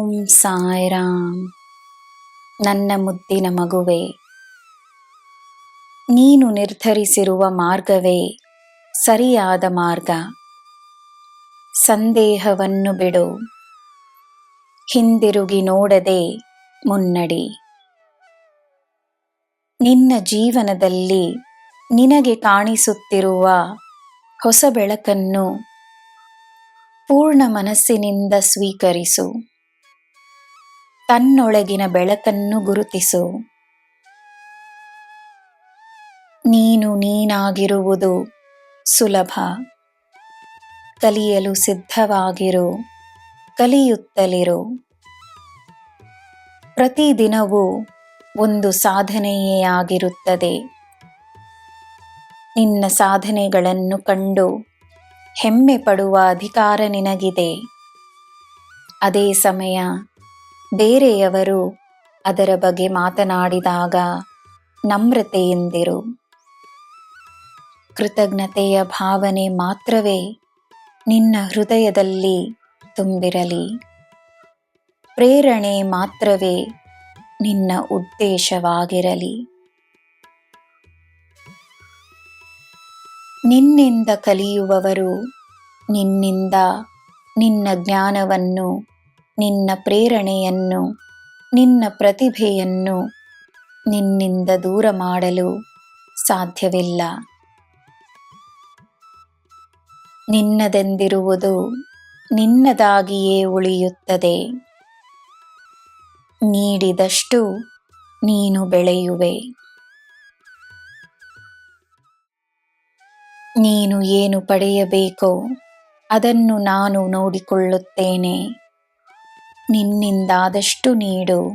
ಓಂ ಸಾಯಿರಾಮ್. ನನ್ನ ಮುದ್ದಿನ ಮಗುವೆ, ನೀನು ನಿರ್ಧರಿಸಿರುವ ಮಾರ್ಗವೇ ಸರಿಯಾದ ಮಾರ್ಗ. ಸಂದೇಹವನ್ನು ಬಿಡು, ಹಿಂದಿರುಗಿ ನೋಡದೆ ಮುನ್ನಡಿ. ನಿನ್ನ ಜೀವನದಲ್ಲಿ ನಿನಗೆ ಕಾಣಿಸುತ್ತಿರುವ ಹೊಸ ಬೆಳಕನ್ನು ಪೂರ್ಣ ಮನಸ್ಸಿನಿಂದ ಸ್ವೀಕರಿಸು. ತನ್ನೊಳಗಿನ ಬೆಳಕನ್ನು ಗುರುತಿಸು. ನೀನು ನೀನಾಗಿರುವುದು ಸುಲಭ. ಕಲಿಯಲು ಸಿದ್ಧವಾಗಿರು, ಕಲಿಯುತ್ತಲಿರು. ಪ್ರತಿದಿನವೂ ಒಂದು ಸಾಧನೆಯೇ ಆಗಿರುತ್ತದೆ. ನಿನ್ನ ಸಾಧನೆಗಳನ್ನು ಕಂಡು ಹೆಮ್ಮೆ ಪಡುವ ಅಧಿಕಾರ ನಿನಗಿದೆ. ಅದೇ ಸಮಯ ಬೇರೆಯವರು ಅದರ ಬಗ್ಗೆ ಮಾತನಾಡಿದಾಗ ನಮ್ರತೆಯಿಂದಿರು. ಕೃತಜ್ಞತೆಯ ಭಾವನೆ ಮಾತ್ರವೇ ನಿನ್ನ ಹೃದಯದಲ್ಲಿ ತುಂಬಿರಲಿ. ಪ್ರೇರಣೆ ಮಾತ್ರವೇ ನಿನ್ನ ಉದ್ದೇಶವಾಗಿರಲಿ. ನಿನ್ನಿಂದ ಕಲಿಯುವವರು ನಿನ್ನಿಂದ ನಿನ್ನ ಜ್ಞಾನವನ್ನು, ನಿನ್ನ ಪ್ರೇರಣೆಯನ್ನು, ನಿನ್ನ ಪ್ರತಿಭೆಯನ್ನು ನಿನ್ನಿಂದ ದೂರ ಮಾಡಲು ಸಾಧ್ಯವಿಲ್ಲ. ನಿನ್ನದೆಂದಿರುವುದು ನಿನ್ನದಾಗಿಯೇ ಉಳಿಯುತ್ತದೆ. ನೀಡಿದಷ್ಟು ನೀನು ಬೆಳೆಯುವೆ. ನೀನು ಏನು ಪಡೆಯಬೇಕೋ ಅದನ್ನು ನಾನು ನೋಡಿಕೊಳ್ಳುತ್ತೇನೆ. ನಿನ್ನಿಂದಾದಷ್ಟು ನೀಡು,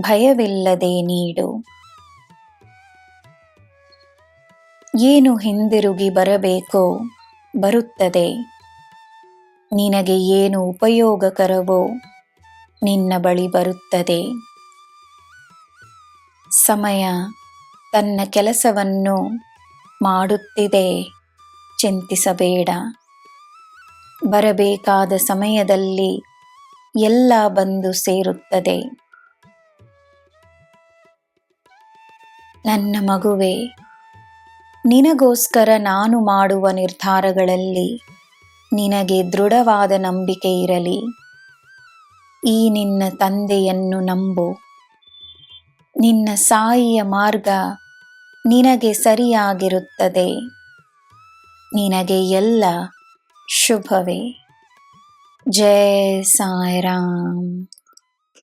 ಭಯವಿಲ್ಲದೆ ನೀಡು. ಏನು ಹಿಂದಿರುಗಿ ಬರಬೇಕೋ ಬರುತ್ತದೆ. ನಿನಗೆ ಏನು ಉಪಯೋಗಕರವೋ ನಿನ್ನ ಬಳಿ ಬರುತ್ತದೆ. ಸಮಯ ತನ್ನ ಕೆಲಸವನ್ನು ಮಾಡುತ್ತಿದೆ, ಚಿಂತಿಸಬೇಡ. ಬರಬೇಕಾದ ಸಮಯದಲ್ಲಿ ಎಲ್ಲ ಬಂದು ಸೇರುತ್ತದೆ. ನನ್ನ ಮಗುವೆ, ನಿನಗೋಸ್ಕರ ನಾನು ಮಾಡುವ ನಿರ್ಧಾರಗಳಲ್ಲಿ ನಿನಗೆ ದೃಢವಾದ ನಂಬಿಕೆ ಇರಲಿ. ಈ ನಿನ್ನ ತಂದೆಯನ್ನು ನಂಬು. ನಿನ್ನ ಸಾಯಿಯ ಮಾರ್ಗ ನಿನಗೆ ಸರಿಯಾಗಿರುತ್ತದೆ. ನಿನಗೆ ಎಲ್ಲ ಶುಭವೇ. ಜೈ ಸಾಯಿರಾಮ್.